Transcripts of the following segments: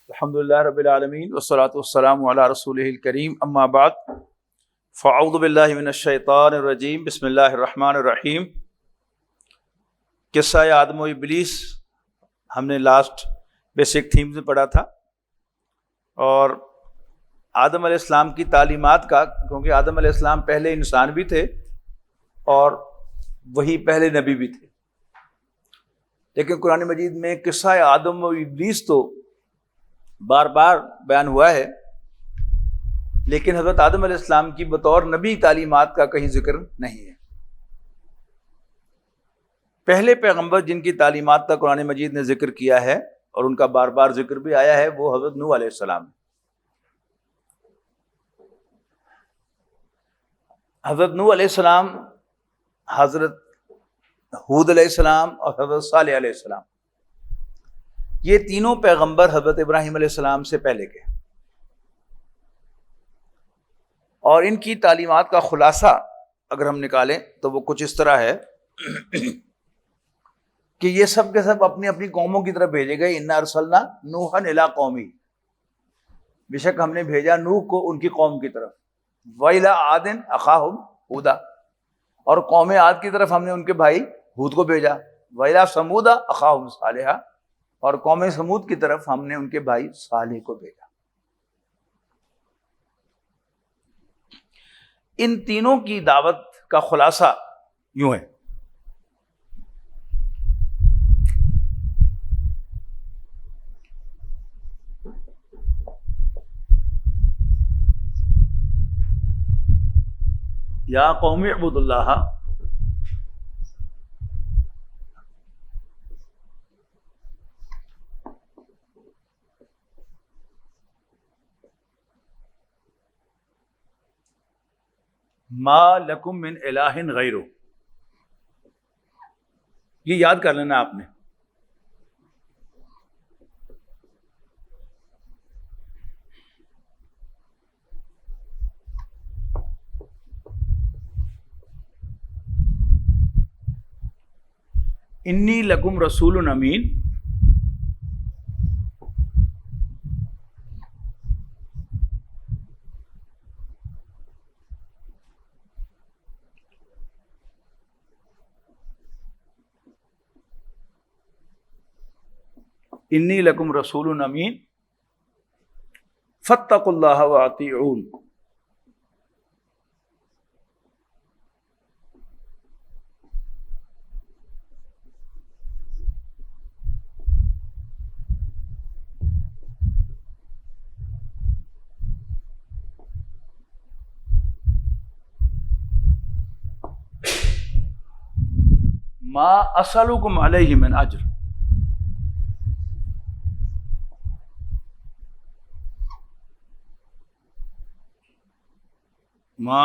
الحمدللہ رب العالمین والصلاة والسلام علی رسولہ الکریم، اما بعد فاعوذ باللہ من الشیطان الرجیم، بسم اللہ الرحمن الرحیم۔ قصہ آدم و ابلیس ہم نے لاسٹ بیسک تھیمز میں پڑھا تھا، اور آدم علیہ السلام کی تعلیمات کا، کیونکہ آدم علیہ السلام پہلے انسان بھی تھے اور وہی پہلے نبی بھی تھے، لیکن قرآن مجید میں قصہ آدم و ابلیس تو بار بار بیان ہوا ہے، لیکن حضرت آدم علیہ السلام کی بطور نبی تعلیمات کا کہیں ذکر نہیں ہے۔ پہلے پیغمبر جن کی تعلیمات کا قرآن مجید نے ذکر کیا ہے اور ان کا بار بار ذکر بھی آیا ہے، وہ حضرت نوح علیہ السلام۔ حضرت نوح علیہ السلام، حضرت ہود علیہ السلام اور حضرت صالح علیہ السلام، یہ تینوں پیغمبر حضرت ابراہیم علیہ السلام سے پہلے کے، اور ان کی تعلیمات کا خلاصہ اگر ہم نکالیں تو وہ کچھ اس طرح ہے کہ یہ سب کے سب اپنی اپنی قوموں کی طرف بھیجے گئے۔ انا ارسلنا نوحا الی قومی، بے شک ہم نے بھیجا نوح کو ان کی قوم کی طرف، وَإِلَىٰ عَادٍ أَخَاهُمْ هُودًا، اور قوم عاد کی طرف ہم نے ان کے بھائی ہود کو بھیجا، وَإِلَىٰ ثَمُودَ أَخَاهُمْ صَالِحًا، اور قوم سمود کی طرف ہم نے ان کے بھائی صالح کو بھیجا۔ ان تینوں کی دعوت کا خلاصہ یوں ہے۔ یا قوم اعبدوا اللہ ما لکم من الہ غیرہ، یہ یاد کر لینا آپ نے۔ انی لکم رسول امین، انی لکم رسول امین فاتقوا اللہ واطیعون۔ ما اسألکم علیہ من اجر، ما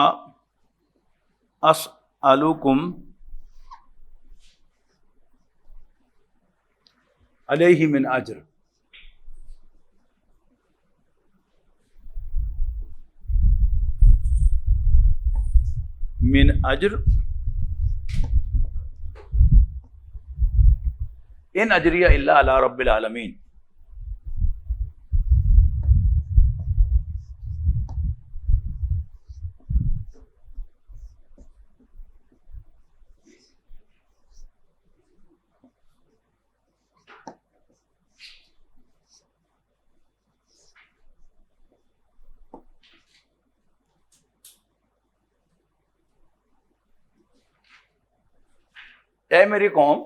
اسألکم علیہ من اجر، من اجر ان اجریہ الا علی رب العالمین۔ اے میری قوم،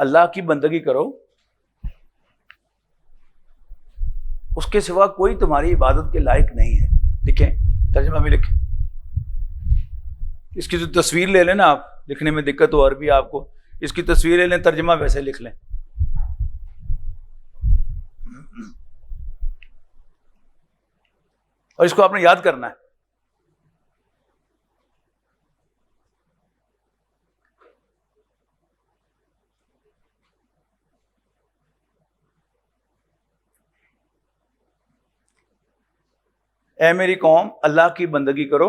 اللہ کی بندگی کرو، اس کے سوا کوئی تمہاری عبادت کے لائق نہیں ہے۔ لکھیں، ترجمہ بھی لکھیں، اس کی جو تصویر لے لیں نا، آپ لکھنے میں دقت ہو عربی آپ کو، اس کی تصویر لے لیں، ترجمہ ویسے لکھ لیں۔ اور اس کو آپ نے یاد کرنا ہے۔ اے میری قوم، اللہ کی بندگی کرو،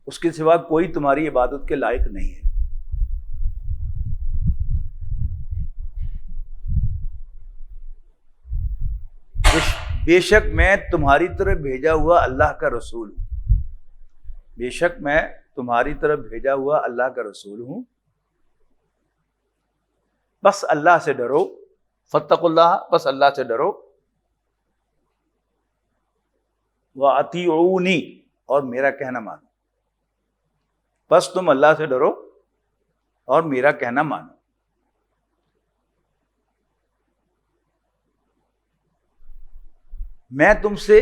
اس کے سوا کوئی تمہاری عبادت کے لائق نہیں ہے۔ بے شک میں تمہاری طرف بھیجا ہوا اللہ کا رسول ہوں، بے شک میں تمہاری طرف بھیجا ہوا اللہ کا رسول ہوں، بس اللہ سے ڈرو، فاتقوا اللہ، بس اللہ سے ڈرو، وَأَطِیعُونِی، اور میرا کہنا مانو، بس تم اللہ سے ڈرو اور میرا کہنا مانو۔ میں تم سے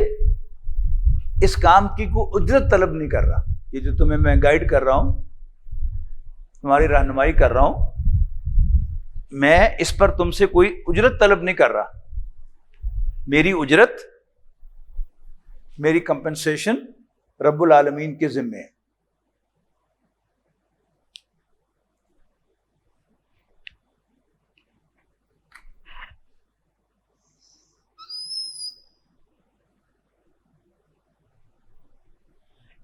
اس کام کی کوئی اجرت طلب نہیں کر رہا، یہ جو تمہیں میں گائیڈ کر رہا ہوں، تمہاری رہنمائی کر رہا ہوں، میں اس پر تم سے کوئی اجرت طلب نہیں کر رہا، میری اجرت، میری کمپنسیشن رب العالمین کے ذمے ہے۔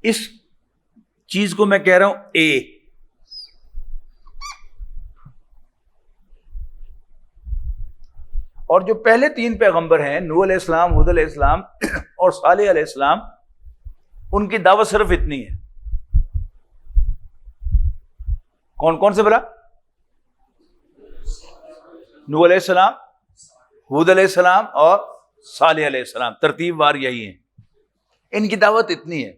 اس چیز کو میں کہہ رہا ہوں اے، اور جو پہلے تین پیغمبر ہیں، نوح علیہ السلام، ہود علیہ السلام اور صالح علیہ السلام، ان کی دعوت صرف اتنی ہے۔ کون کون سے بلا؟ نوح علیہ السلام، ہود علیہ السلام اور صالح علیہ السلام، ترتیب وار یہی ہیں، ان کی دعوت اتنی ہے۔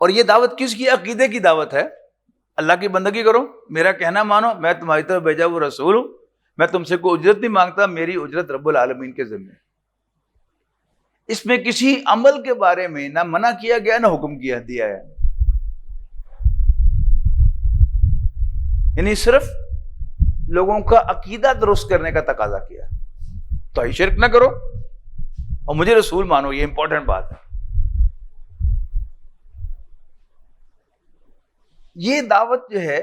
اور یہ دعوت کس کی؟ عقیدے کی دعوت ہے، اللہ کی بندگی کرو، میرا کہنا مانو، میں تمہاری طرف بھیجا ہوا رسول ہوں، میں تم سے کوئی اجرت نہیں مانگتا، میری اجرت رب العالمین کے ذمہ ہے۔ اس میں کسی عمل کے بارے میں نہ منع کیا گیا نہ حکم کیا دیا ہے، یعنی صرف لوگوں کا عقیدہ درست کرنے کا تقاضا کیا، تو شرک نہ کرو اور مجھے رسول مانو، یہ امپورٹنٹ بات ہے۔ یہ دعوت جو ہے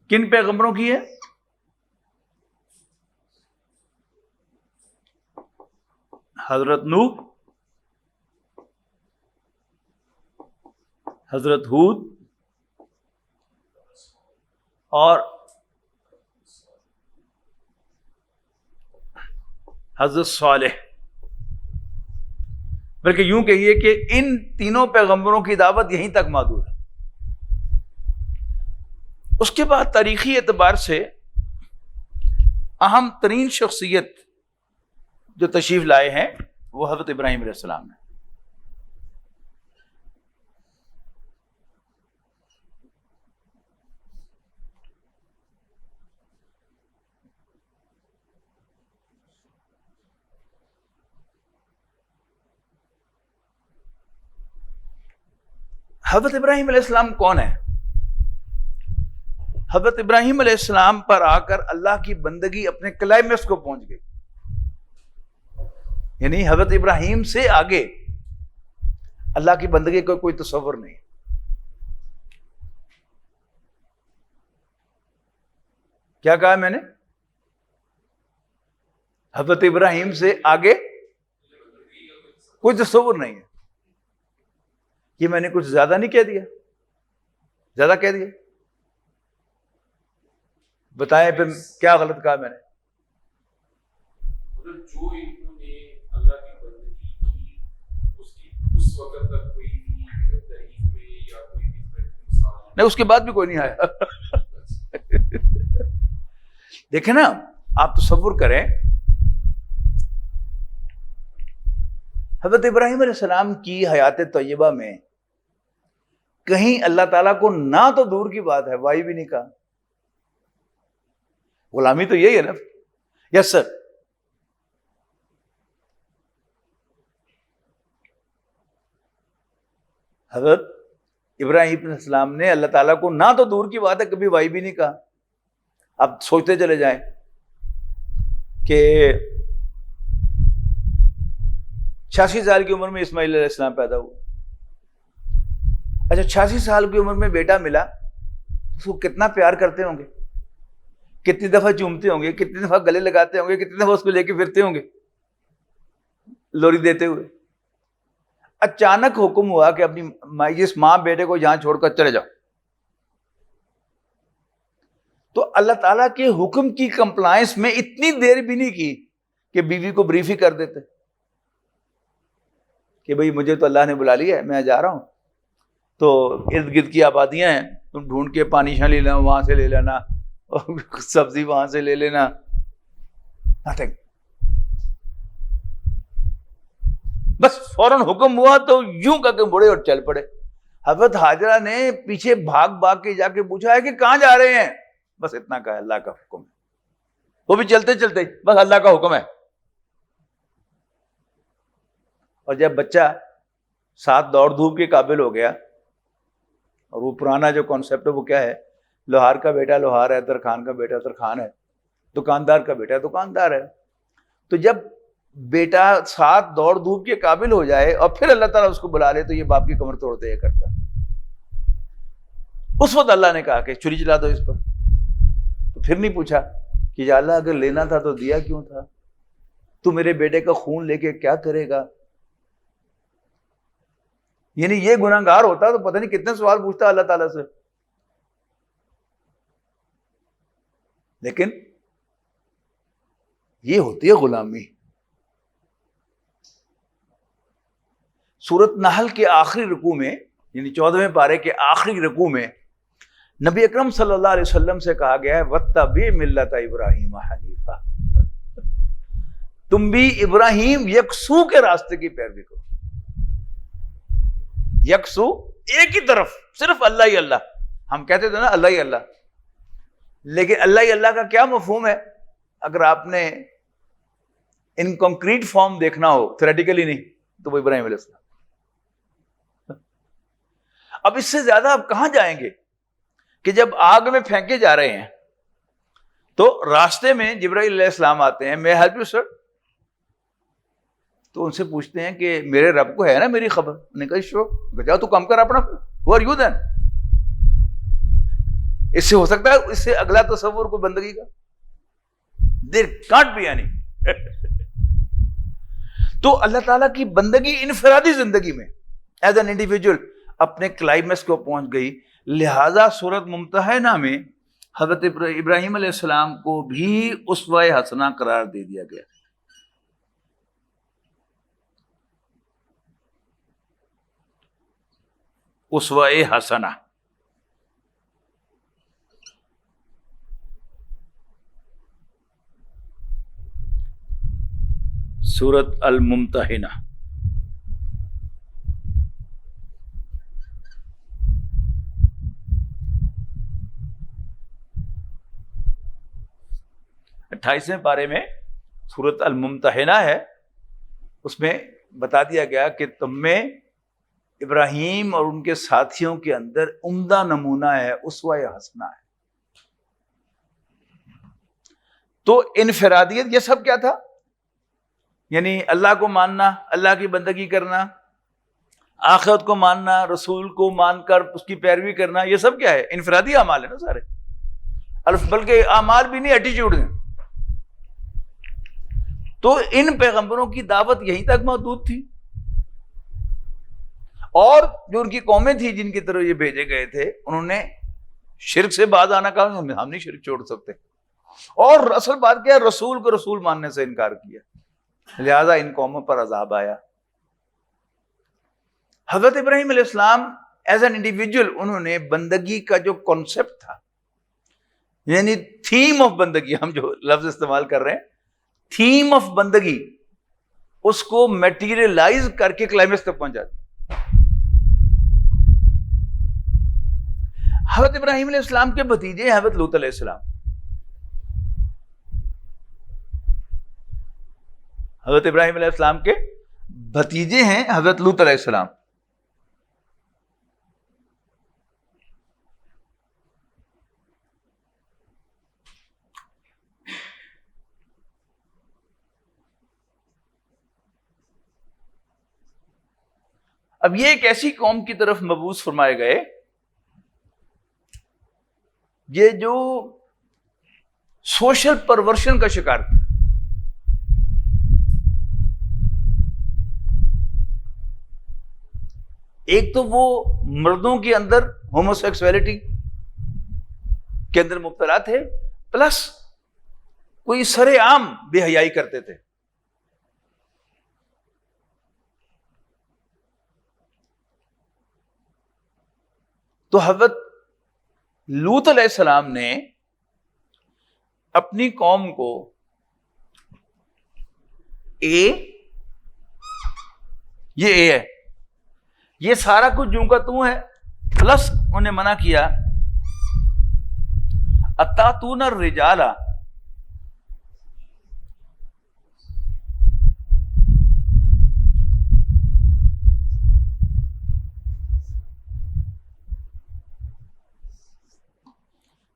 کن پیغمبروں کی ہے؟ حضرت نوح، حضرت ہود اور حضرت صالح، بلکہ یوں کہیے کہ ان تینوں پیغمبروں کی دعوت یہیں تک محدود ہے۔ اس کے بعد تاریخی اعتبار سے اہم ترین شخصیت جو تشریف لائے ہیں وہ حضرت ابراہیم علیہ السلام ہے۔ حضرت ابراہیم علیہ السلام کون ہے؟ حضرت ابراہیم علیہ السلام پر آ کر اللہ کی بندگی اپنے کلائمیکس کو پہنچ گئی، یعنی حضرت ابراہیم سے آگے اللہ کی بندگی کا کوئی تصور نہیں۔ کیا کہا میں نے؟ حضرت ابراہیم سے آگے کوئی تصور نہیں ہے۔ یہ میں نے کچھ زیادہ نہیں کہہ دیا؟ زیادہ کہہ دیا؟ بتائیں پھر کیا غلط کہا میں نے؟ جو انہوں نے اللہ کی بندگی کی اس وقت تک کوئی بھی تاریخ میں یا کوئی بھی مثال نہیں، اس کے بعد بھی کوئی نہیں آیا۔ دیکھیں نا، آپ تصور کریں، حضرت ابراہیم علیہ السلام کی حیات طیبہ میں کہیں اللہ تعالیٰ کو نہ تو دور کی بات ہے وائی بھی نہیں کہا۔ غلامی تو یہی ہے نا۔ یس سر۔ حضرت ابراہیم علیہ السلام نے اللہ تعالیٰ کو نہ تو دور کی بات ہے کبھی وائی بھی نہیں کہا۔ اب سوچتے چلے جائیں کہ 86 سال کی عمر میں اسماعیل علیہ السلام پیدا ہوا۔ اچھا، 86 سال کی عمر میں بیٹا ملا، اس کو کتنا پیار کرتے ہوں گے، کتنی دفعہ چومتے ہوں گے، کتنی دفعہ گلے لگاتے ہوں گے، کتنی دفعہ اس کو لے کے پھرتے ہوں گے لوری دیتے ہوئے۔ اچانک حکم ہوا کہ اپنی مایوس ماں بیٹے کو یہاں چھوڑ کر چلے جاؤ، تو اللہ تعالیٰ کے حکم کی کمپلائنس میں اتنی دیر بھی نہیں کی کہ بیوی کو بریف ہی کر دیتے کہ بھئی مجھے تو اللہ نے بلا لیا ہے، میں جا رہا ہوں، تو ارد گرد کی آبادیاں ہیں، تم ڈھونڈ کے پانی شاہ لے لینا، وہاں سے لے لینا، اور سبزی وہاں سے لے لینا. Nothing. بس فوراً حکم ہوا تو یوں کر کے مڑے اور چل پڑے. حضرت ہاجرہ نے پیچھے بھاگ بھاگ کے جا کے پوچھا ہے کہ کہاں جا رہے ہیں؟ بس اتنا کہا اللہ کا حکم ہے. وہ بھی چلتے چلتے بس اللہ کا حکم ہے. اور جب بچہ ساتھ دوڑ دھوپ کے قابل ہو گیا، اور وہ پرانا جو کانسیپٹ ہے وہ کیا ہے، لوہار کا بیٹا لوہار ہے، ترخان کا بیٹا ترخان ہے، دکاندار کا بیٹا دکاندار ہے. تو جب بیٹا ساتھ دوڑ دھوپ کے قابل ہو جائے اور پھر اللہ تعالیٰ اس کو بلا لے تو یہ باپ کی کمر توڑ دیا کرتا. اس وقت اللہ نے کہا کہ چھری چلا دو اس پر. تو پھر نہیں پوچھا کہ یا اللہ اگر لینا تھا تو دیا کیوں تھا، تو میرے بیٹے کا خون لے کے کیا کرے گا. یعنی یہ گناہگار ہوتا تو پتہ نہیں کتنے سوال پوچھتا اللہ تعالیٰ سے. لیکن یہ ہوتی ہے غلامی. سورۃ نحل کے آخری رکوع میں، یعنی 14ویں پارے کے آخری رکوع میں نبی اکرم صلی اللہ علیہ وسلم سے کہا گیا ہے وَاتَّبِعْ مِلَّةَ إِبْرَاهِيمَ حَنِيفًا، تم بھی ابراہیم یکسو کے راستے کی پیروی کرو. یکسو ایک ہی طرف، صرف اللہ ہی اللہ. ہم کہتے تھے نا اللہ ہی اللہ، لیکن اللہ ہی اللہ کا کیا مفہوم ہے؟ اگر آپ نے ان کنکریٹ فارم دیکھنا ہو، تھیوریٹیکلی نہیں، تو وہ ابراہیم علیہ السلام. اب اس سے زیادہ آپ کہاں جائیں گے کہ جب آگ میں پھینکے جا رہے ہیں تو راستے میں جبرائیل علیہ السلام آتے ہیں، میں ہیلپ یو سر. تو ان سے پوچھتے ہیں کہ میرے رب کو ہے نا میری خبر؟ انہوں نے کہا شور. جاؤ تو کم کر اپنا. Who are you then؟ اس سے ہو سکتا ہے اس سے اگلا تصور کو بندگی کا؟ There can't be any. تو اللہ تعالیٰ کی بندگی انفرادی زندگی میں ایز این انڈیویجول اپنے کلائمیکس کو پہنچ گئی. لہذا سورۃ ممتحنہ میں حضرت ابراہیم علیہ السلام کو بھی اسوہ حسنہ قرار دے دیا گیا. اسوہ حسنہ. سورۃ الممتحنہ. اٹھائیسویں پارے میں سورۃ الممتحنہ ہے. اس میں بتا دیا گیا کہ تم میں ابراہیم اور ان کے ساتھیوں کے اندر عمدہ نمونہ ہے، اسوہ حسنہ ہے. تو انفرادیت یہ سب کیا تھا؟ یعنی اللہ کو ماننا، اللہ کی بندگی کرنا، آخرت کو ماننا، رسول کو مان کر اس کی پیروی کرنا، یہ سب کیا ہے؟ انفرادی اعمال ہے نا سارے. بلکہ اعمال بھی نہیں، ایٹیچیوڈ ہیں. تو ان پیغمبروں کی دعوت یہیں تک محدود تھی، اور جو ان کی قومیں تھی جن کی طرف یہ بھیجے گئے تھے انہوں نے شرک سے باز آنا کہا، ہم نہیں شرک چھوڑ سکتے. اور اصل بات کیا ہے؟ رسول کو رسول ماننے سے انکار کیا، لہذا ان قوموں پر عذاب آیا. حضرت ابراہیم علیہ السلام ایز این انڈیویجول انہوں نے بندگی کا جو کانسیپٹ تھا، یعنی تھیم آف بندگی، ہم جو لفظ استعمال کر رہے ہیں، تھیم آف بندگی، اس کو میٹیریلائز کر کے کلائمیکس تک پہنچا دیا. حضرت ابراہیم علیہ السلام کے بھتیجے حضرت لوط علیہ السلام. حضرت ابراہیم علیہ السلام کے بھتیجے ہیں حضرت لوط علیہ السلام. اب یہ ایک ایسی قوم کی طرف مبعوث فرمائے گئے یہ جو سوشل پرورشن کا شکار تھا. ایک تو وہ مردوں کے اندر ہومو سیکسولیٹی کے اندر مبتلا تھے، پلس کوئی سر عام بے حیائی کرتے تھے. تو حضرت لوط علیہ السلام نے اپنی قوم کو یہ اے ہے، یہ سارا کچھ جوں کا توں ہے، پلس انہیں منع کیا اتاتون الرجال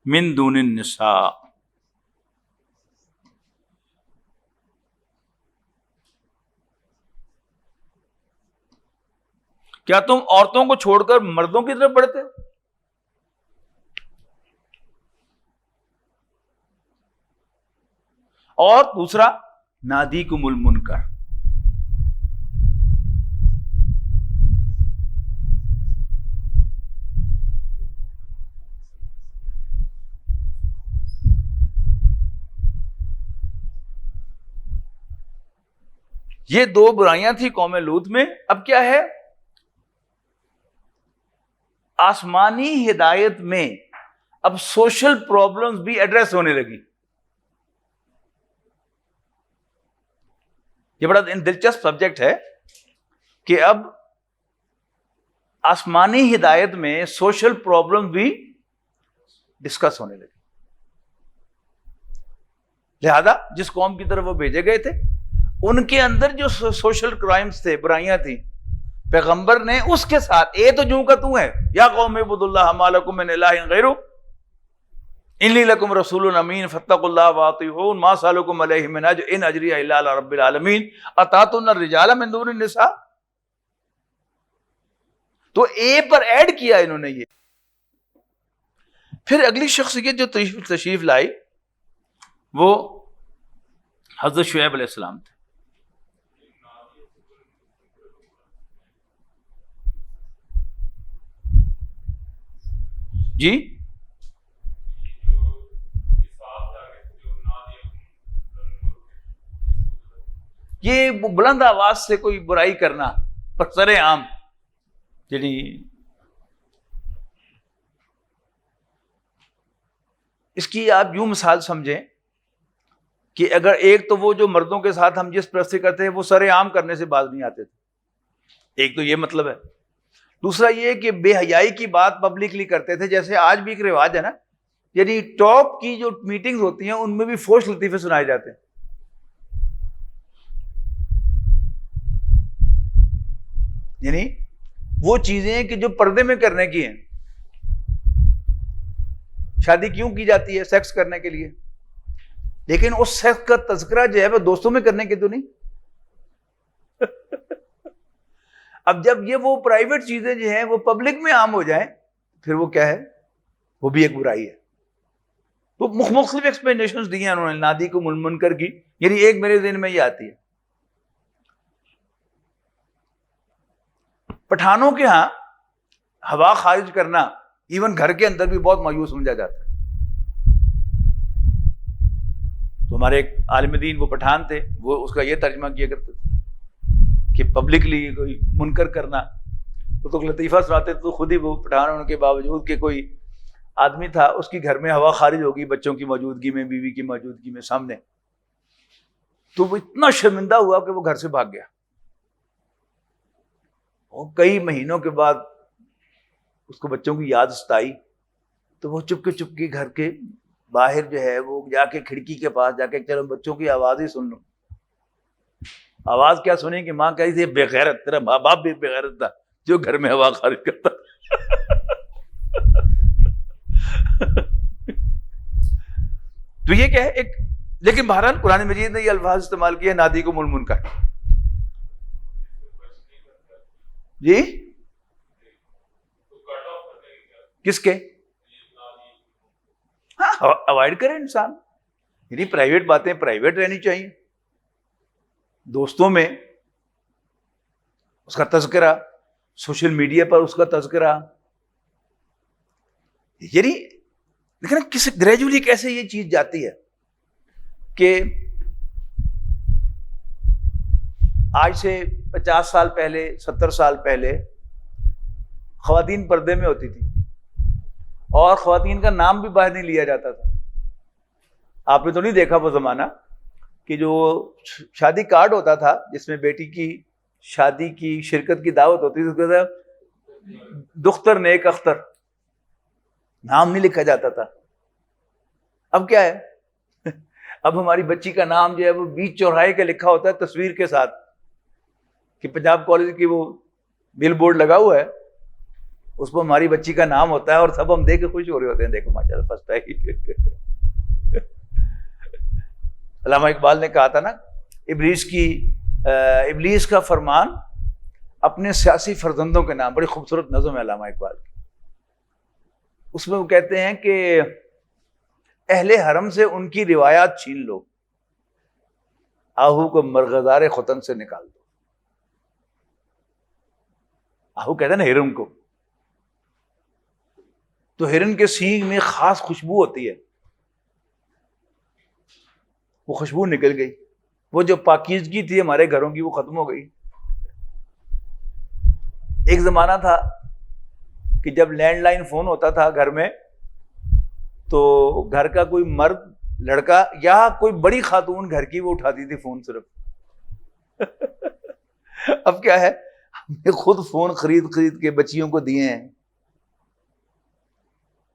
من دون النساء، کیا تم عورتوں کو چھوڑ کر مردوں کی طرف بڑھتے ہو؟ اور دوسرا نادیکم المنکر، یہ دو برائیاں تھی قوم لوط میں. اب کیا ہے، آسمانی ہدایت میں اب سوشل پرابلمز بھی ایڈریس ہونے لگی. یہ بڑا دلچسپ سبجیکٹ ہے کہ اب آسمانی ہدایت میں سوشل پرابلم بھی ڈسکس ہونے لگی. لہذا جس قوم کی طرف وہ بھیجے گئے تھے ان کے اندر جو سوشل کرائمز تھے، برائیاں تھیں، پیغمبر نے اس کے ساتھ اے تو جوں کا تو ہے، یا قوم اعبدوا اللہ ما لکم من الہ غیرہ انی لکم رسول امین فاتقوا اللہ واطیعون ما سألکم علیہ من اجر ان اجری الا علی رب العالمین اتاتون الرجال من دون النساء. تو اے پر ایڈ کیا انہوں نے یہ. پھر اگلی شخصیت جو تشریف لائی وہ حضرت شعیب علیہ السلام تھے. جی یہ بلند آواز سے کوئی برائی کرنا سر عام، یعنی اس کی آپ یوں مثال سمجھیں کہ اگر ایک تو وہ جو مردوں کے ساتھ ہم جس پرستی کرتے ہیں وہ سر عام کرنے سے باز نہیں آتے تھے، ایک تو یہ مطلب ہے. دوسرا یہ کہ بے حیائی کی بات پبلکلی کرتے تھے، جیسے آج بھی ایک رواج ہے نا، یعنی ٹاپ کی جو میٹنگز ہوتی ہیں ان میں بھی فوش لطیفے سنائے جاتے ہیں. یعنی وہ چیزیں کہ جو پردے میں کرنے کی ہیں. شادی کیوں کی جاتی ہے؟ سیکس کرنے کے لیے، لیکن اس سیکس کا تذکرہ جو ہے وہ دوستوں میں کرنے کے تو نہیں. اب جب یہ وہ پرائیویٹ چیزیں جو ہیں وہ پبلک میں عام ہو جائیں پھر وہ کیا ہے، وہ بھی ایک برائی ہے. تو مختلف ایکسپلینیشنز دی ہیں انہوں نے نادیکم المنکر کی. یعنی ایک میرے ذہن میں یہ آتی ہے، پٹھانوں کے ہاں ہوا خارج کرنا ایون گھر کے اندر بھی بہت مایوس سمجھا جاتا ہے. تو ہمارے ایک عالم دین وہ پٹھان تھے، وہ اس کا یہ ترجمہ کیا کرتے تھے کہ پبلکلی کوئی منکر کرنا. وہ تو لطیفہ سناتے تو خود ہی وہ پٹھان ہونے کے باوجود کہ کوئی آدمی تھا اس کی گھر میں ہوا خارج ہوگی بچوں کی موجودگی میں، بیوی کی موجودگی میں سامنے، تو وہ اتنا شرمندہ ہوا کہ وہ گھر سے بھاگ گیا. اور کئی مہینوں کے بعد اس کو بچوں کی یاد ستائی تو وہ چپ کے گھر کے باہر جو ہے وہ جا کے کھڑکی کے پاس جا کے چلو بچوں کی آواز ہی سن لو. آواز کیا سنیں کہ ماں کہی تھی بے غیرت، تیرا ماں باپ بھی بے غیرت تھا جو گھر میں ہوا خارج کرتا. تو یہ کیا ہے ایک، لیکن بہرحال قرآن مجید نے یہ الفاظ استعمال کیے نادیکم المنکر. جی کس کے؟ ہاں اوائڈ کرے انسان، یعنی پرائیویٹ باتیں پرائیویٹ رہنی چاہیے. دوستوں میں اس کا تذکرہ، سوشل میڈیا پر اس کا تذکرہ، یعنی لیکن کس گریجولی کیسے یہ چیز جاتی ہے کہ آج سے 50 سال پہلے 70 سال پہلے خواتین پردے میں ہوتی تھی. اور خواتین کا نام بھی باہر نہیں لیا جاتا تھا. آپ نے تو نہیں دیکھا وہ زمانہ کہ جو شادی کارڈ ہوتا تھا جس میں بیٹی کی شادی کی شرکت کی دعوت ہوتی تھی، دختر نیک اختر، نام نہیں لکھا جاتا تھا. اب کیا ہے، اب ہماری بچی کا نام جو ہے وہ بیچ چوراہے کا لکھا ہوتا ہے تصویر کے ساتھ، کہ پنجاب کالج کی وہ بل بورڈ لگا ہوا ہے اس پر ہماری بچی کا نام ہوتا ہے، اور سب ہم دیکھ کے خوش ہو رہے ہوتے ہیں، دیکھو ماشاءاللہ فرسٹ آئی. علامہ اقبال نے کہا تھا نا، ابلیس کا فرمان اپنے سیاسی فرزندوں کے نام. بڑی خوبصورت نظم ہے علامہ اقبال کی. اس میں وہ کہتے ہیں کہ اہل حرم سے ان کی روایات چھین لو، آہو کو مرغزار ختن سے نکال دو. آہو کہتے ہیں نا ہرن کو، تو ہرن کے سینگ میں خاص خوشبو ہوتی ہے، وہ خوشبو نکل گئی، وہ جو پاکیزگی تھی ہمارے گھروں کی وہ ختم ہو گئی. ایک زمانہ تھا کہ جب لینڈ لائن فون ہوتا تھا گھر میں تو گھر کا کوئی مرد لڑکا یا کوئی بڑی خاتون گھر کی وہ اٹھاتی تھی فون صرف. اب کیا ہے، ہم نے خود فون خرید کے بچیوں کو دیے ہیں.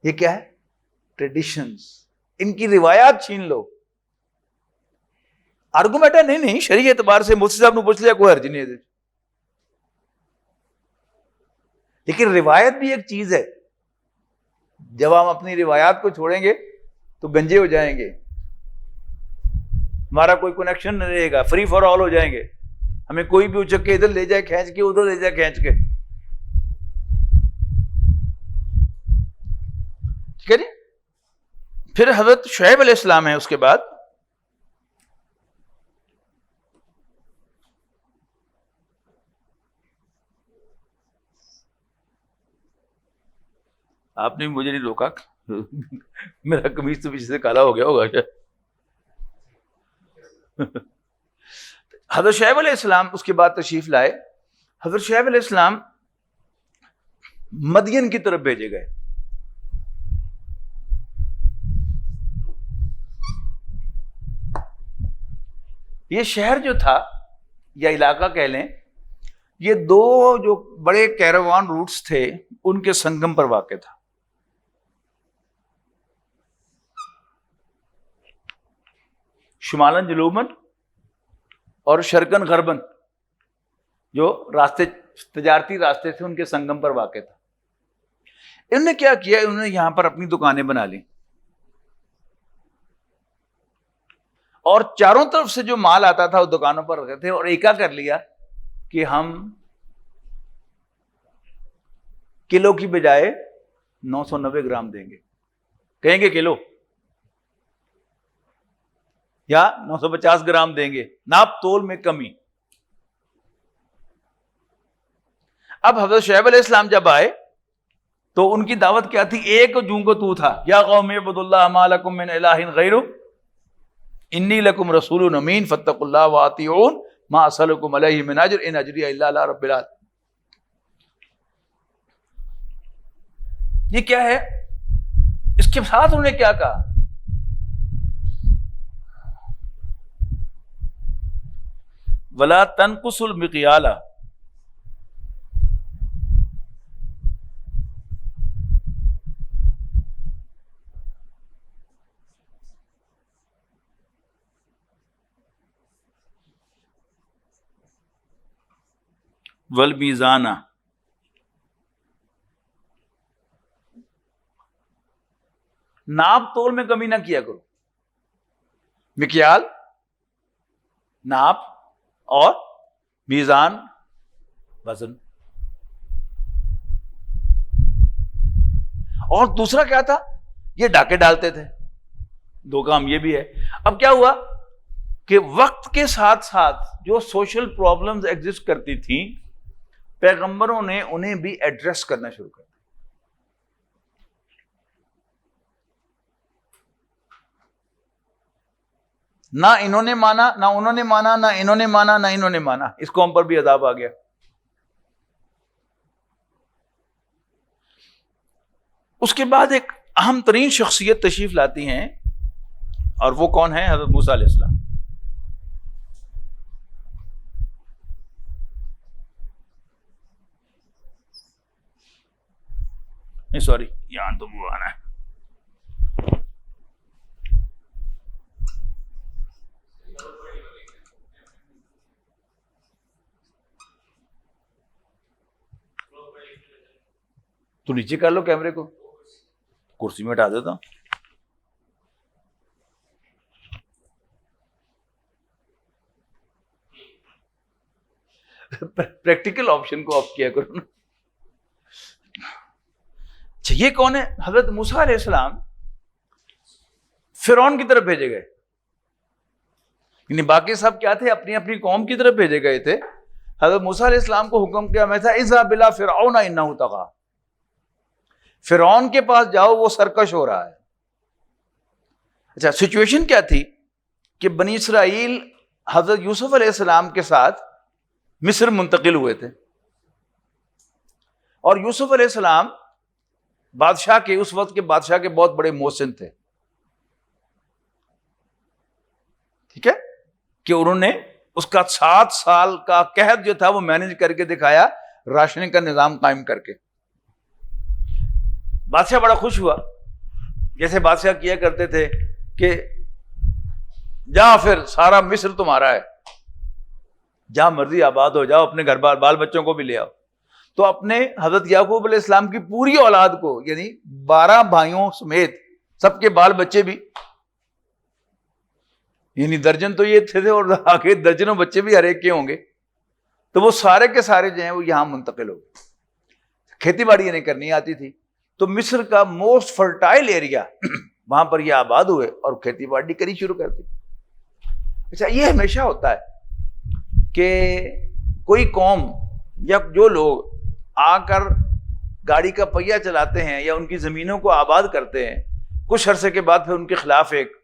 یہ کیا ہے، ٹریڈیشنز، ان کی روایات چھین لو. آرگومنٹ ہے نہیں شرعی اعتبار سے مفتی صاحب نے پوچھ لیا کوئی حرج نہیں ہے، لیکن روایت بھی ایک چیز ہے. جب ہم اپنی روایات کو چھوڑیں گے تو گنجے ہو جائیں گے، ہمارا کوئی کنیکشن نہیں رہے گا، فری فار آل ہو جائیں گے. ہمیں کوئی بھی اچک کے ادھر لے جائے کھینچ کے، ادھر لے جائے کھینچ کے. ٹھیک ہے جی. پھر حضرت شعیب علیہ السلام ہے اس کے بعد. آپ نے مجھے نہیں روکا، میرا قمیص تو پیچھے سے کالا ہو گیا ہوگا شاید. حضرت شعیب علیہ السلام اس کے بعد تشریف لائے. حضرت شعیب علیہ السلام مدین کی طرف بھیجے گئے. یہ شہر جو تھا یا علاقہ کہہ لیں، یہ دو جو بڑے کیراوان روٹس تھے ان کے سنگم پر واقع تھا. شمالن جنوباً اور شرقن غربن جو راستے تجارتی راستے تھے ان کے سنگم پر واقع تھا. انہوں نے کیا کیا، انہوں نے یہاں پر اپنی دکانیں بنا لی اور چاروں طرف سے جو مال آتا تھا وہ دکانوں پر رکھے تھے، اور ایکا کر لیا کہ ہم کلو کی بجائے 990 گرام دیں گے، کہیں گے کلو، یا 950 گرام دیں گے، ناپ تول میں کمی. اب حضرت شعیب علیہ السلام جب آئے تو ان کی دعوت کیا تھی، ایک جوں کو تو تھا، یا قوم اعبدوا اللہ ما لکم من الہ غیرہ انی لکم رسول امین فاتقوا اللہ واطیعون ما اسألکم علیہ من اجر ان اجری الا علی رب العالمین. یہ کیا ہے، اس کے ساتھ انہوں نے کیا کہا، ولا تنقصوا المقیال والمیزان، ناپ تول میں کمی نہ کیا کرو. مکیال ناپ اور میزان وزن. اور دوسرا کیا تھا، یہ ڈاکے ڈالتے تھے. دو کام یہ بھی ہے. اب کیا ہوا کہ وقت کے ساتھ ساتھ جو سوشل پرابلمز ایگزسٹ کرتی تھیں پیغمبروں نے انہیں بھی ایڈریس کرنا شروع کر دیا. نہ انہوں نے مانا، نہ انہوں نے مانا، نہ انہوں نے مانا، نہ انہوں نے مانا. اس قوم پر بھی عذاب آ گیا. اس کے بعد ایک اہم ترین شخصیت تشریف لاتی ہیں، اور وہ کون ہے؟ حضرت موسیٰ علیہ السلام. نہیں سوری، یہاں تو وہ آنا ہے. تو نیچے کر لو کیمرے کو، کرسی میں ہٹا دیتا ہوں. پریکٹیکل آپشن کو آف کیا کرو نا. اچھا، یہ کون ہے؟ حضرت موسیٰ علیہ السلام فرعون کی طرف بھیجے گئے. یعنی باقی سب کیا تھے؟ اپنی اپنی قوم کی طرف بھیجے گئے تھے. حضرت موسیٰ علیہ السلام کو حکم کیا میں تھا اذهب الى فرعون انه طغى، فرعون کے پاس جاؤ، وہ سرکش ہو رہا ہے. اچھا، سچویشن کیا تھی کہ بنی اسرائیل حضرت یوسف علیہ السلام کے ساتھ مصر منتقل ہوئے تھے، اور یوسف علیہ السلام بادشاہ کے، اس وقت کے بادشاہ کے بہت بڑے محسن تھے. ٹھیک ہے، کہ انہوں نے اس کا 7 سال کا قحط جو تھا وہ مینج کر کے دکھایا، راشننگ کا نظام قائم کر کے. بادشاہ بڑا خوش ہوا، جیسے بادشاہ کیا کرتے تھے کہ جا پھر سارا مصر تمہارا ہے، جہاں مرضی آباد ہو جاؤ، اپنے گھر بال بچوں کو بھی لے آؤ. تو اپنے حضرت یعقوب علیہ السلام کی پوری اولاد کو، یعنی 12 بھائیوں سمیت سب کے بال بچے بھی، یعنی درجن تو یہ تھے اور آگے درجنوں بچے بھی ہر ایک کے ہوں گے، تو وہ سارے کے سارے جو ہیں وہ یہاں منتقل ہو گئے. کھیتی باڑی نہیں کرنی آتی تھی، تو مصر کا موسٹ فرٹائل ایریا وہاں پر یہ آباد ہوئے اور کھیتی باڑی کری شروع کر دی. اچھا، یہ ہمیشہ ہوتا ہے کہ کوئی قوم یا جو لوگ آ کر گاڑی کا پہیہ چلاتے ہیں یا ان کی زمینوں کو آباد کرتے ہیں، کچھ عرصے کے بعد پھر ان کے خلاف ایک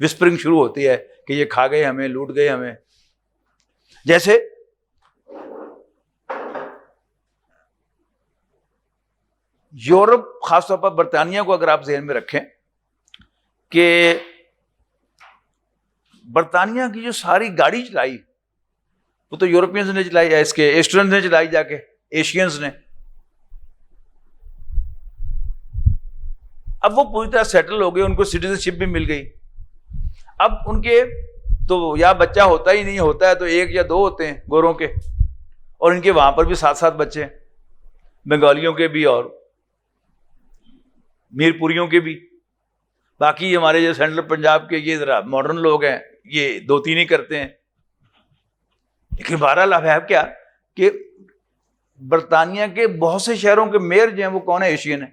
وسپرنگ شروع ہوتی ہے کہ یہ کھا گئے ہمیں، لوٹ گئے ہمیں. جیسے یورپ، خاص طور پر برطانیہ کو اگر آپ ذہن میں رکھیں کہ برطانیہ کی جو ساری گاڑی چلائی وہ تو یورپینز نے چلائی، یا اس کے ایسٹرنز نے چلائی، جا کے ایشینز نے. اب وہ پوری طرح سیٹل ہو گئے، ان کو سٹیزن شپ بھی مل گئی. اب ان کے تو یا بچہ ہوتا ہی نہیں، ہوتا ہے تو 1 یا 2 ہوتے ہیں گوروں کے، اور ان کے وہاں پر بھی 7 بچے ہیں، بنگالیوں کے بھی اور میر پوریوں کے بھی. باقی ہمارے جو سینٹرل پنجاب کے یہ ذرا ماڈرن لوگ ہیں، یہ 2-3 ہی کرتے ہیں. لیکن بہرحال اب ہے کیا کہ برطانیہ کے بہت سے شہروں کے میئر جو ہیں وہ کون ہے؟ ایشین ہیں.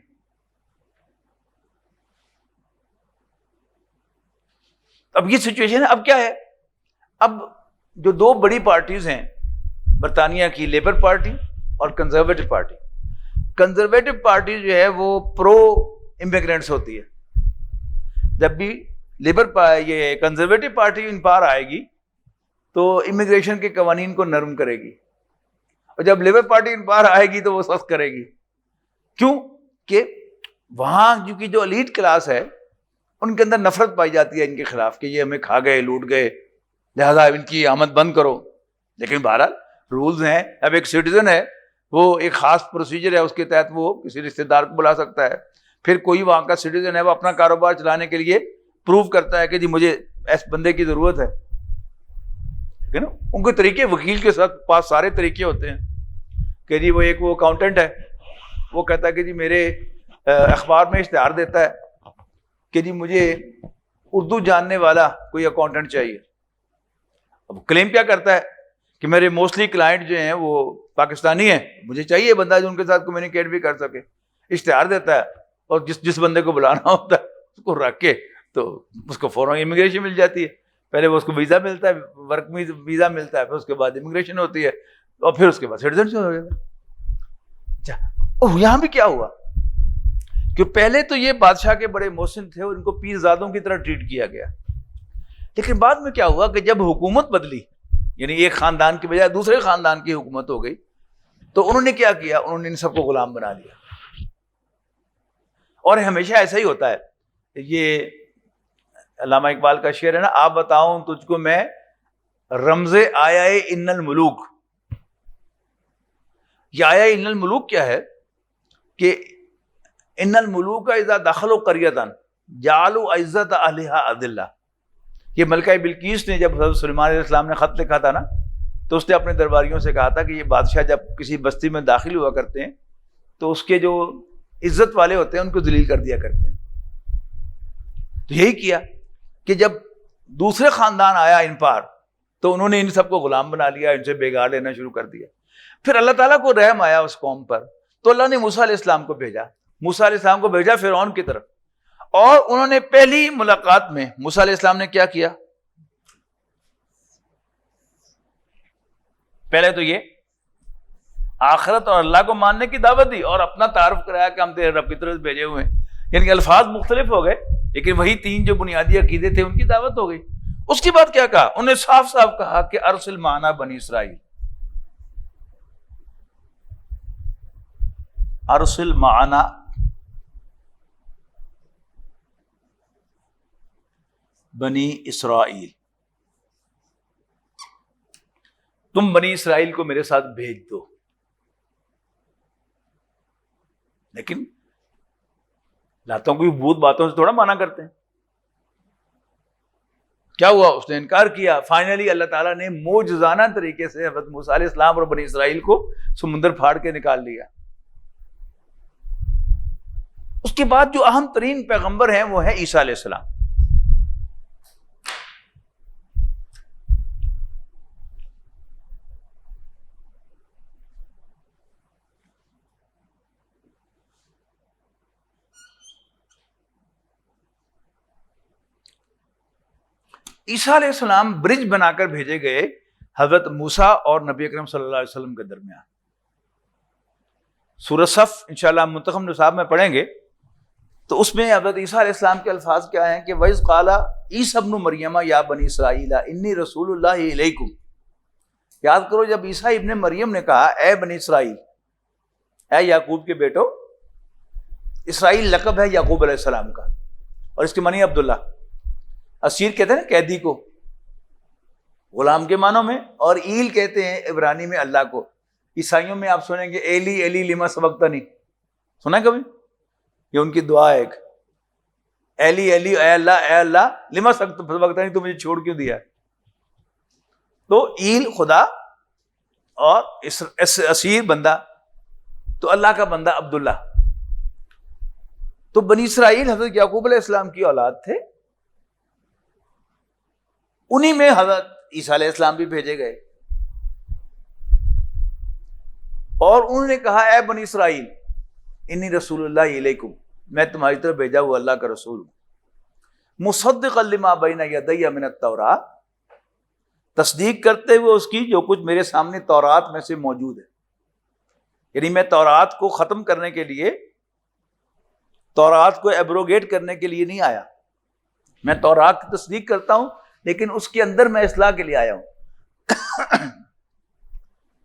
اب یہ سچویشن ہے. اب کیا ہے؟ اب جو 2 بڑی پارٹیز ہیں برطانیہ کی، لیبر پارٹی اور کنزرویٹو پارٹی. کنزرویٹو پارٹی جو ہے وہ پرو امیگرینٹس ہوتی ہے. جب بھی یہ کنزرویٹو پارٹی ان پار آئے گی تو امیگریشن کے قوانین کو نرم کرے گی، اور جب لیبر پارٹی ان پار آئے گی تو وہ سخت کرے گی. کیوں کہ وہاں جو ایلیٹ کلاس ہے ان کے اندر نفرت پائی جاتی ہے ان کے خلاف کہ یہ ہمیں کھا گئے، لوٹ گئے، لہذا ان کی آمد بند کرو. لیکن بہرحال رولز ہیں. اب ایک سٹیزن ہے، وہ ایک خاص پروسیجر ہے، اس کے تحت وہ کسی رشتے دار کو بلا سکتا ہے. پھر کوئی وہاں کا سٹیزن ہے، وہ اپنا کاروبار چلانے کے لیے پروو کرتا ہے کہ جی مجھے اس بندے کی ضرورت ہے. ٹھیک ہے نا؟ ان کے طریقے، وکیل کے ساتھ پاس سارے طریقے ہوتے ہیں کہ جی وہ ایک وہ اکاؤنٹنٹ ہے، وہ کہتا ہے کہ جی میرے اخبار میں اشتہار دیتا ہے کہ جی مجھے اردو جاننے والا کوئی اکاؤنٹنٹ چاہیے. اب کلیم کیا کرتا ہے کہ میرے موسٹلی کلائنٹ جو ہیں وہ پاکستانی ہیں، مجھے چاہیے بندہ جو ان کے ساتھ کمیونیکیٹ بھی کر سکے. اشتہار دیتا ہے، اور جس بندے کو بلانا ہوتا ہے اس کو رکھ کے تو اس کو فوراً امیگریشن مل جاتی ہے. پہلے وہ اس کو ویزا ملتا ہے، ورک ویزا ملتا ہے، پھر اس کے بعد امیگریشن ہوتی ہے، اور پھر اس کے بعد سٹیزن ہو جاتا ہے. اچھا، یہاں بھی کیا ہوا کہ پہلے تو یہ بادشاہ کے بڑے محسن تھے اور ان کو پیرزادوں کی طرح ٹریٹ کیا گیا. لیکن بعد میں کیا ہوا کہ جب حکومت بدلی، یعنی ایک خاندان کی بجائے دوسرے خاندان کی حکومت ہو گئی، تو انہوں نے کیا کیا؟ انہوں نے ان سب کو غلام بنا دیا. اور ہمیشہ ایسا ہی ہوتا ہے. یہ علامہ اقبال کا شعر ہے نا, آپ بتاؤں تجھ کو میں رمز آیا ان الملوک. یہ آیا ان الملوک کیا ہے کہ ان الملوک اذا دخلوا قریۃ جعلوا عزت اہلھا اذلہ. یہ ملکہ بلقیس نے جب حضرت سلیمان علیہ السلام نے خط لکھا تھا نا, تو اس نے اپنے درباریوں سے کہا تھا کہ یہ بادشاہ جب کسی بستی میں داخل ہوا کرتے ہیں تو اس کے جو عزت والے ہوتے ہیں ان کو ذلیل کر دیا کرتے ہیں. تو یہی کیا کہ جب دوسرے خاندان آیا ان پار تو انہوں نے ان سب کو غلام بنا لیا, ان سے بیگار لینا شروع کر دیا. پھر اللہ تعالیٰ کو رحم آیا اس قوم پر, تو اللہ نے موسیٰ علیہ السلام کو بھیجا. موسیٰ علیہ السلام کو بھیجا فرعون کی طرف, اور انہوں نے پہلی ملاقات میں موسیٰ علیہ السلام نے کیا کیا؟ پہلے تو یہ آخرت اور اللہ کو ماننے کی دعوت دی اور اپنا تعارف کرایا کہ ہم تیرے رب کی طرف بھیجے ہوئے ہیں. یعنی کہ الفاظ مختلف ہو گئے لیکن وہی 3 جو بنیادی عقیدے تھے ان کی دعوت ہو گئی. اس کے بعد کیا کہا؟ انہوں نے صاف صاف کہا کہ ارسل معنا بنی اسرائیل, ارسل معنا بنی اسرائیل, تم بنی اسرائیل کو میرے ساتھ بھیج دو. لیکن لاتوں کو بھوت باتوں سے تھوڑا مانا کرتے ہیں. کیا ہوا؟ اس نے انکار کیا. فائنلی اللہ تعالیٰ نے معجزانہ طریقے سے حضرت موسیٰ علیہ السلام اور بنی اسرائیل کو سمندر پھاڑ کے نکال لیا. اس کے بعد جو اہم ترین پیغمبر ہیں وہ ہے عیسیٰ علیہ السلام. عیسیٰ علیہ السلام برج بنا کر بھیجے گئے حضرت موسیٰ اور نبی اکرم صلی اللہ علیہ وسلم کے درمیان. سورہ صف انشاءاللہ منتخب نصاب میں پڑھیں گے تو اس میں حضرت عیسیٰ علیہ السلام کے الفاظ کیا ہیں کہ وَإِذْ قَالَ عِيسَى ابْنُ مَرْيَمَ يَا بَنِي إِسْرَائِيلَ إِنِّي رَسُولُ اللَّهِ إِلَيْكُمْ. یاد کرو جب عیسیٰ ابن مریم نے کہا اے بنی اسرائیل, اے یعقوب کے بیٹو. اسرائیل لقب ہے یعقوب علیہ السلام کا اور اس کے معنی عبداللہ. اسیر کہتے ہیں نا قیدی کو, غلام کے معنوں میں, اور ایل کہتے ہیں عبرانی میں اللہ کو. عیسائیوں میں آپ سنیں گے ایلی ایلی لما سبقتنی, سنا ہے کبھی؟ یہ ان کی دعا ہے ایک, ایلی ایلی اے اللہ لما سبقتنی, تو مجھے چھوڑ کیوں دیا. تو ایل خدا اور اسیر بندہ, تو اللہ کا بندہ عبداللہ. تو بنی اسرائیل حضرت یعقوب علیہ السلام کی اولاد تھے, انہی میں حضرت عیسیٰ علیہ السلام بھی بھیجے گئے. اور انہوں نے کہا اے بنی اسرائیل انی رسول اللہ علیکم, میں تمہاری طرف بھیجا ہوا اللہ کا رسول ہوں. مصدقا لما بین یدی من التوراۃ, تصدیق کرتے ہوئے اس کی جو کچھ میرے سامنے تورات میں سے موجود ہے. یعنی میں تورات کو ختم کرنے کے لیے, تورات کو ایبروگیٹ کرنے کے لیے نہیں آیا. میں تورات کی تصدیق کرتا ہوں لیکن اس کے اندر میں اصلاح کے لیے آیا ہوں.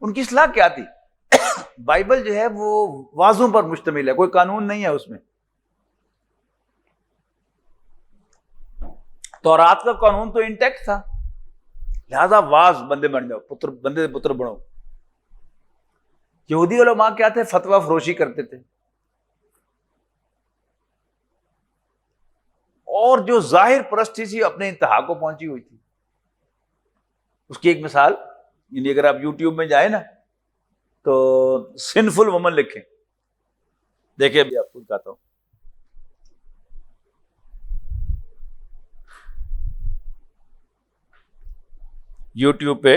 ان کی اصلاح کیا تھی؟ بائبل جو ہے وہ وعظوں پر مشتمل ہے, کوئی قانون نہیں ہے اس میں. تورات کا قانون تو انٹیکٹ تھا, لہذا واز بندے بن جاؤ, پتر بندے پتر بنو. یہودی علماء کیا تھے؟ فتویٰ فروشی کرتے تھے. اور جو ظاہر پرستی تھی اپنے انتہا کو پہنچی ہوئی تھی. اس کی ایک مثال, یعنی اگر آپ یوٹیوب میں جائیں نا تو سنفل وومن لکھیں, دیکھیں ابھی آپ کو بتاتا ہوں. یوٹیوب پہ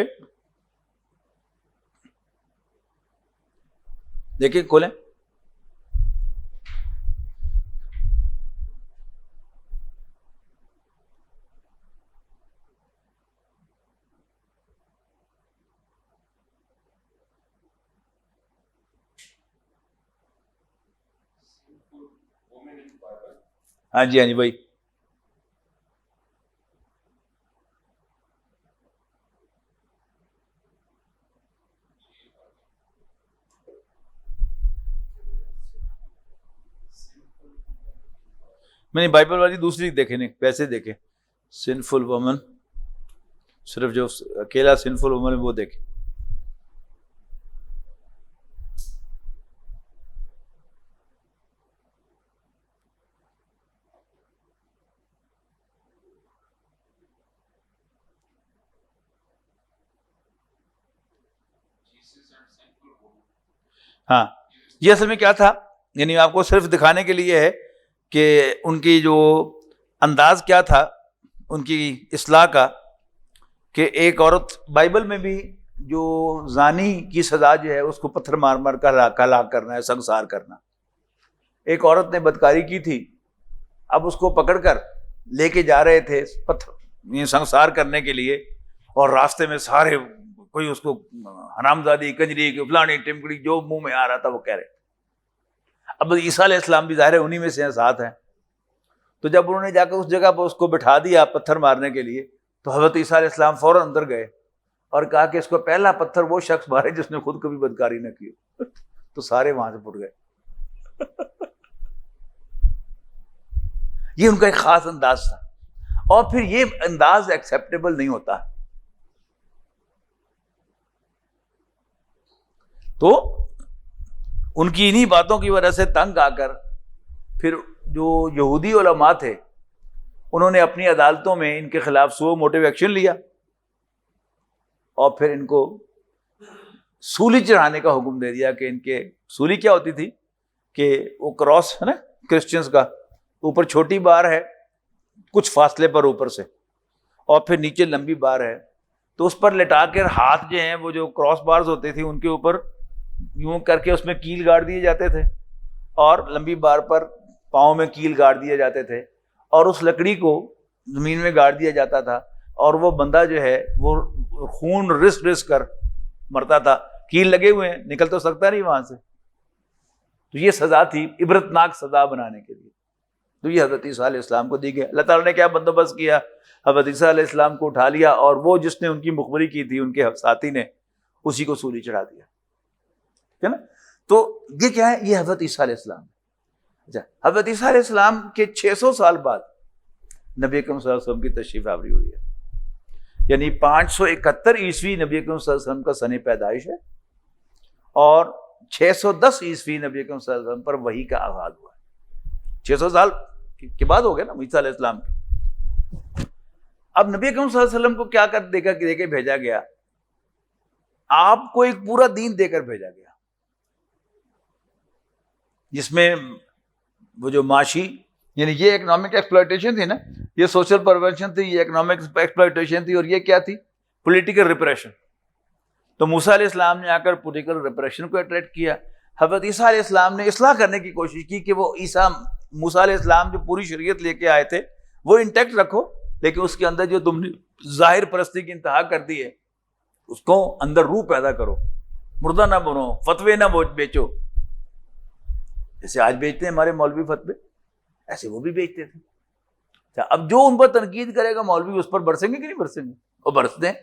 دیکھیں, کھولیں. ہاں جی وہی. میں نے بائبل والی دوسری دیکھے نہیں، ویسے دیکھے سنفل وومن، صرف جو اکیلا سنفل وومن ہے وہ دیکھے. ہاں یہ اصل میں کیا تھا، یعنی آپ کو صرف دکھانے کے لیے ہے کہ ان کی جو انداز کیا تھا ان کی اصلاح کا، کہ ایک عورت بائبل میں بھی جو زانی کی سزا جو ہے اس کو پتھر مار مار کر ہلاک کرنا ہے، سنسار کرنا. ایک عورت نے بدکاری کی تھی، اب اس کو پکڑ کر لے کے جا رہے تھے پتھر سنسار کرنے کے لیے، اور راستے میں سارے کوئی اس کو حرامزادی، کنجری، فلانی ٹمکڑی جو منہ میں آ رہا تھا وہ کہہ رہے. اب عیسیٰ علیہ السلام بھی ظاہر ہے انہی میں سے ساتھ ہیں. تو جب انہوں نے جا کر اس جگہ پر اس کو بٹھا دیا پتھر مارنے کے لیے، تو حضرت عیسیٰ علیہ السلام فوراً اندر گئے اور کہا کہ اس کو پہلا پتھر وہ شخص مارے جس نے خود کبھی بدکاری نہ کی. تو سارے وہاں سے پھٹ گئے. یہ ان کا ایک خاص انداز تھا، اور پھر یہ انداز ایکسیپٹیبل نہیں ہوتا. تو ان کی انہی باتوں کی وجہ سے تنگ آ کر پھر جو یہودی علماء تھے انہوں نے اپنی عدالتوں میں ان کے خلاف سو موٹو ایکشن لیا، اور پھر ان کو سولی چڑھانے کا حکم دے دیا. کہ ان کے سولی کیا ہوتی تھی کہ وہ کراس ہے نا کرسچنز کا، اوپر چھوٹی بار ہے کچھ فاصلے پر اوپر سے، اور پھر نیچے لمبی بار ہے. تو اس پر لٹا کر ہاتھ جو ہیں وہ جو کراس بارز ہوتے تھے ان کے اوپر یوں کر کے اس میں کیل گاڑ دیے جاتے تھے، اور لمبی بار پر پاؤں میں کیل گاڑ دیے جاتے تھے، اور اس لکڑی کو زمین میں گاڑ دیا جاتا تھا، اور وہ بندہ جو ہے وہ خون رس رس کر مرتا تھا. کیل لگے ہوئے ہیں، نکل تو سکتا نہیں وہاں سے. تو یہ سزا تھی، عبرتناک سزا بنانے کے لیے. تو یہ حضرت عیسیٰ علیہ السلام کو دی گئی. اللہ تعالیٰ نے کیا بندوبست کیا، حضرت عیسیٰ علیہ السلام کو اٹھا لیا، اور وہ جس نے ان کی مخبری کی تھی ان کے ساتھی نے، اسی کو سولی چڑھا دیا. ہے نا. تو یہ کیا ہے، یہ حضرت عیسیٰ علیہ السلام. اچھا، حضرت عیسیٰ علیہ السلام کے 600 سال بعد نبی اکرم صلی اللہ علیہ وسلم کی تشریف آوری ہوئی ہے. یعنی 571 عیسوی نبی اکرم صلی اللہ علیہ وسلم کا سن پیدائش ہے، اور 610 عیسوی نبی اکرم صلی اللہ علیہ وسلم پر وحی کا آغاز ہوا ہے. 600 سال کے بعد ہو گیا نا عیسیٰ علیہ السلام. اب نبی اکرم صلی اللہ علیہ وسلم کو کیا کر دے کے بھیجا گیا، آپ کو ایک پورا دین دے کر بھیجا گیا، جس میں وہ جو معاشی، یعنی یہ اکنامک ایکسپلائٹیشن تھی نا، یہ سوشل پرورشن تھی، یہ اکنامک ایکسپلائٹیشن تھی، اور یہ کیا تھی، پولیٹیکل ریپریشن. تو موسیٰ علیہ السلام نے آ کر پولیٹیکل ریپریشن کو اٹریکٹ کیا. حضرت عیسیٰ علیہ السلام نے اصلاح کرنے کی کوشش کی کہ وہ موسیٰ علیہ السلام جو پوری شریعت لے کے آئے تھے وہ انٹیکٹ رکھو، لیکن اس کے اندر جو تم نے ظاہر پرستی کی انتہا کر دی ہے اس کو اندر روح پیدا کرو، مردہ نہ بنو، فتوے نہ بیچو. جیسے آج بیچتے ہیں ہمارے مولوی فتوے، ایسے وہ بھی بیچتے تھے. اب جو ان پر تنقید کرے گا مولوی اس پر برسیں گے کہ نہیں برسیں گے؟ وہ برستے ہیں.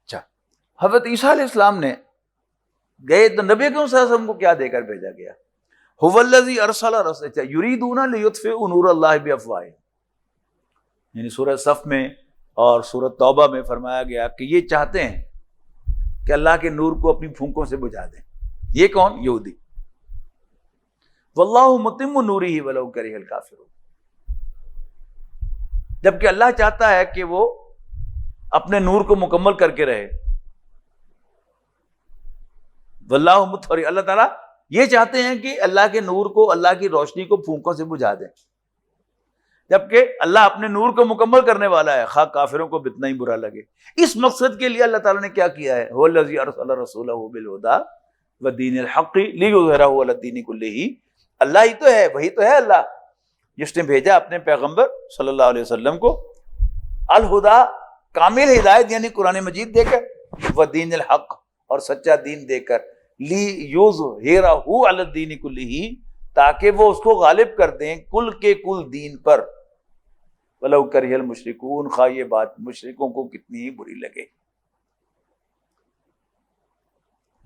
اچھا، حضرت عیسیٰ علیہ السلام نے گئے تو نبی اکرم صلی اللہ علیہ وسلم کو کیا دے کر بھیجا گیا، هو الذی ارسل رسولا یریدون لیطفئوا نور اللہ بافواہہم. یعنی سورہ صف میں اور سورہ توبہ میں فرمایا گیا کہ یہ چاہتے ہیں کہ اللہ کے نور کو اپنی پھونکوں سے بجھا دیں. یہ کون؟ یہودی. واللہ متم نورہ ولو کرہ الکافرون. جبکہ اللہ چاہتا ہے کہ وہ اپنے نور کو مکمل کر کے رہے. واللہ متم، اللہ تعالیٰ یہ چاہتے ہیں کہ اللہ کے نور کو، اللہ کی روشنی کو پھونکوں سے بجھا دیں، جبکہ اللہ اپنے نور کو مکمل کرنے والا ہے، خواہ کافروں کو اتنا ہی برا لگے. اس مقصد کے لیے اللہ تعالیٰ نے کیا کیا ہے، هو الذی ارسل رسولہ بالہدی ودین الحق لیظہرہ علی الدین کلہ. اللہ ہی تو ہے، وہی تو ہے اللہ جس نے بھیجا اپنے پیغمبر صلی اللہ علیہ وسلم کو الہدا، کامل ہدایت یعنی قرآن مجید دے کر، ودین الحق، اور سچا دین دے کر، لیظہرہ علی الدین کلہ، تاکہ وہ اس کو غالب کر دیں کل کے کل دین پر، ولو کرہ المشرکون، خواہ یہ بات مشرکوں کو کتنی ہی بری لگے.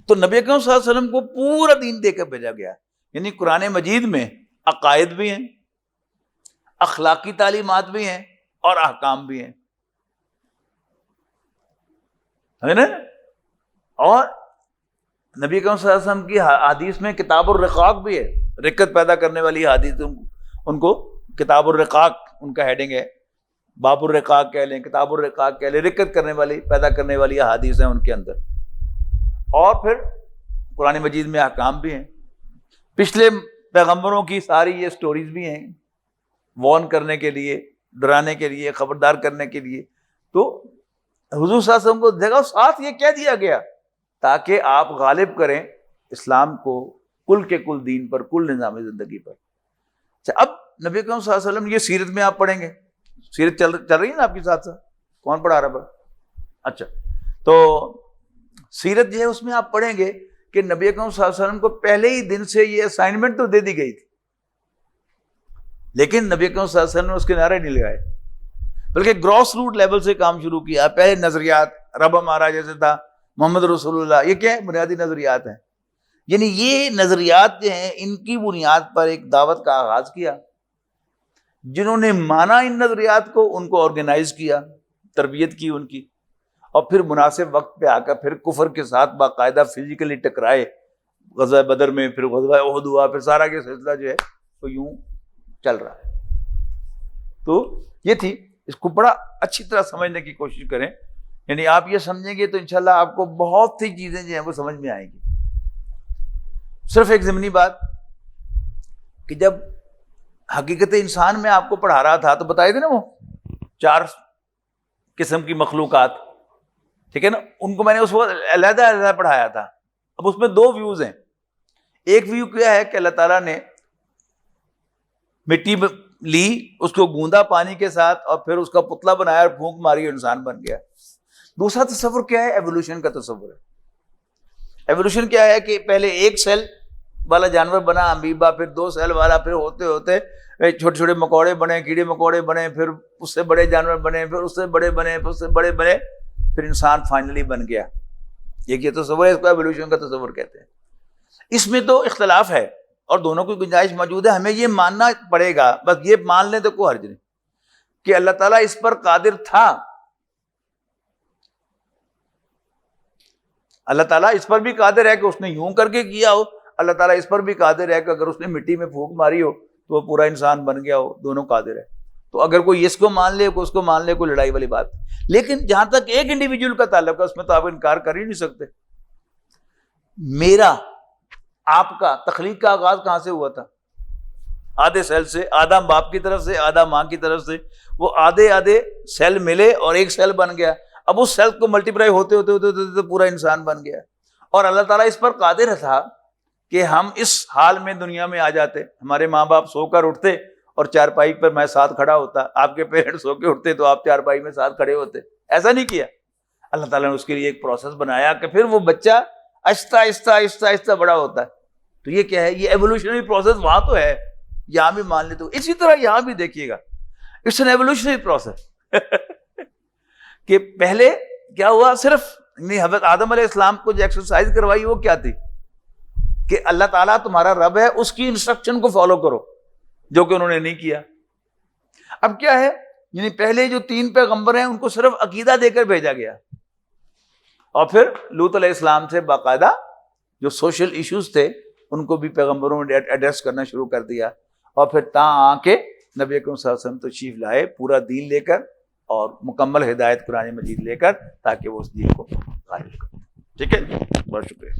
تو نبی اکرم صلی اللہ علیہ وسلم کو پورا دین دے کر بھیجا گیا. یعنی قرآن مجید میں عقائد بھی ہیں، اخلاقی تعلیمات بھی ہیں اور احکام بھی ہیں، ہے نا؟ اور نبی کریم صلی اللہ علیہ وسلم کی حدیث میں کتاب الرقاق بھی ہے، رقت پیدا کرنے والی حدیث، ان کو کتاب الرقاق ان کا ہیڈنگ ہے، باب الرقاق کہہ لیں، کتاب الرقاق کہہ لیں، رقت کرنے والی پیدا کرنے والی حدیث ہیں ان کے اندر۔ اور پھر قرآن مجید میں احکام بھی ہیں، پچھلے پیغمبروں کی ساری یہ سٹوریز بھی ہیں، وارن کرنے کے لیے، ڈرانے کے لیے، خبردار کرنے کے لیے۔ تو حضور صلی اللہ علیہ وسلم کو دیکھا، ساتھ یہ کہہ دیا گیا تاکہ آپ غالب کریں اسلام کو کل کے کل دین پر، کل نظام زندگی پر۔ اچھا، اب نبی کریم صلی اللہ علیہ وسلم یہ سیرت میں آپ پڑھیں گے، سیرت چل رہی ہے نا آپ کے ساتھ ساتھ، کون پڑھا رہا ہے؟ اچھا، تو سیرت جو ہے اس میں آپ پڑھیں گے کہ نبی اکرم صلی اللہ علیہ وسلم کو پہلے ہی دن سے یہ اسائنمنٹ تو دے دی گئی تھی، لیکن نبی اکرم صلی اللہ علیہ وسلم نے اس کے نعرے نہیں لگائے، بلکہ گراس روٹ لیول سے کام شروع کیا۔ پہلے نظریات، رب ہمارا جیسے تھا، محمد رسول اللہ، یہ کیا ہے؟ بنیادی نظریات ہیں۔ یعنی یہ نظریات جو ہیں ان کی بنیاد پر ایک دعوت کا آغاز کیا۔ جنہوں نے مانا ان نظریات کو، ان کو آرگنائز کیا، تربیت کی ان کی، اور پھر مناسب وقت پہ آ کر پھر کفر کے ساتھ باقاعدہ فزیکلی ٹکرائے، غزوہ بدر میں، پھر غزوہ احد ہوا، پھر سارا یہ سلسلہ جو ہے وہ یوں چل رہا ہے۔ تو یہ تھی، اس کو بڑا اچھی طرح سمجھنے کی کوشش کریں، یعنی آپ یہ سمجھیں گے تو انشاءاللہ آپ کو بہت سی چیزیں جو ہیں وہ سمجھ میں آئیں گی۔ صرف ایک ضمنی بات کہ جب حقیقت انسان میں آپ کو پڑھا رہا تھا تو بتائے تھے نا وہ 4 قسم کی مخلوقات، ٹھیک ہے نا، ان کو میں نے اس وقت علیحدہ علیحدہ پڑھایا تھا۔ اب اس میں 2 ویوز ہیں۔ ایک ویو کیا ہے کہ اللہ تعالیٰ نے مٹی لی، اس کو گوندا پانی کے ساتھ، اور پھر اس کا پتلا بنایا اور پھونک ماری اور انسان بن گیا۔ دوسرا تصور کیا ہے؟ ایوولوشن کا تصور ہے۔ ایوولوشن کیا ہے کہ پہلے 1 سیل والا جانور بنا امیبا، پھر 2 سیل والا، پھر ہوتے ہوتے چھوٹے چھوٹے مکوڑے بنے، کیڑے مکوڑے بنے، پھر اس سے بڑے جانور بنے، پھر اس سے بڑے بنے، پھر اس سے بڑے بنے، پھر انسان فائنلی بن گیا۔ یہ تصور ہے، اس کو ایوولوشن کا تصور کہتے ہیں۔ اس میں تو اختلاف ہے اور دونوں کی گنجائش موجود ہے۔ ہمیں یہ ماننا پڑے گا، بس یہ مان لیں تو کوئی حرج نہیں، کہ اللہ تعالیٰ اس پر قادر تھا۔ اللہ تعالیٰ اس پر بھی قادر ہے کہ اس نے یوں کر کے کیا ہو، اللہ تعالیٰ اس پر بھی قادر ہے کہ اگر اس نے مٹی میں پھونک ماری ہو تو وہ پورا انسان بن گیا ہو، دونوں قادر ہے۔ تو اگر کوئی اس کو مان لے، کوئی اس کو مان لے، کوئی لڑائی والی بات۔ لیکن جہاں تک ایک انڈیویجول کا تعلق ہے، اس میں تو آپ انکار کر ہی نہیں سکتے۔ میرا، آپ کا تخلیق کا آغاز کہاں سے ہوا تھا؟ آدھے سیل سے، آدھا باپ کی طرف سے، آدھا ماں کی طرف سے۔ وہ آدھے آدھے سیل ملے اور ایک سیل بن گیا۔ اب اس سیل کو ملٹیپلائی ہوتے ہوتے ہوتے ہوتے پورا انسان بن گیا۔ اور اللہ تعالیٰ اس پر قادر تھا کہ ہم اس حال میں دنیا میں آ جاتے، ہمارے ماں باپ سو کر اٹھتے اور چارپائی پر میں ساتھ کھڑا ہوتا، آپ کے پیرنٹس سو کے اٹھتے تو آپ چارپائی میں ساتھ کھڑے ہوتے۔ ایسا نہیں کیا، اللہ تعالیٰ نے اس کے لیے ایک پروسیس بنایا کہ پھر وہ بچہ آہستہ آہستہ آہستہ آہستہ بڑا ہوتا ہے۔ تو یہ کیا ہے؟ یہ ایوولوشنری پروسیس وہاں تو ہے، یہاں بھی مان لے تو اسی طرح یہاں بھی دیکھیے گا، اٹس این ایوولوشنری پروسیس کہ پہلے کیا ہوا، صرف حضرت آدم علیہ السلام کو جو ایکسرسائز کروائی وہ کیا تھی کہ اللہ تعالیٰ تمہارا رب ہے، اس کی انسٹرکشن کو فالو کرو، جو کہ انہوں نے نہیں کیا۔ اب کیا ہے، یعنی پہلے جو 3 پیغمبر ہیں ان کو صرف عقیدہ دے کر بھیجا گیا، اور پھر لوط علیہ السلام سے باقاعدہ جو سوشل ایشوز تھے ان کو بھی پیغمبروں نے ایڈریس کرنا شروع کر دیا، اور پھر آ کے نبی اکرم صلی اللہ علیہ وسلم تشریف لائے پورا دین لے کر اور مکمل ہدایت قرآن مجید لے کر، تاکہ وہ اس دین کو غالب کرے۔ ٹھیک ہے، بہت شکریہ۔